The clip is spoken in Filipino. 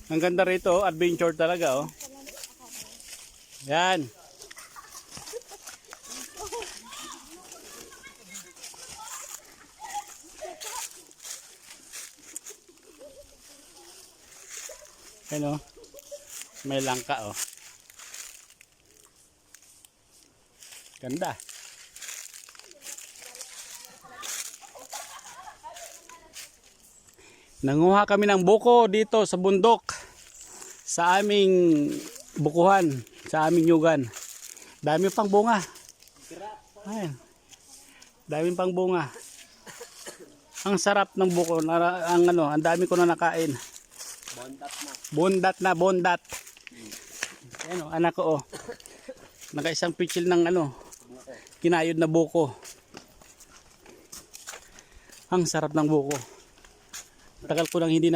Ang ganda rito, adventure talaga oh. Yan. Ano? May langka oh. Ganda. Nanguha kami ng buko dito sa bundok. Sa aming bukuhan, sa aming nyugan. Dami pang bunga. Ayan. Dami pang bunga. Ang sarap ng buko, ang dami ko na nakain. Bondat. Ano, anak ko oh. Naka-isang pitchil ng kinayod na buko. Ang sarap ng buko. Tagal ko nang hindi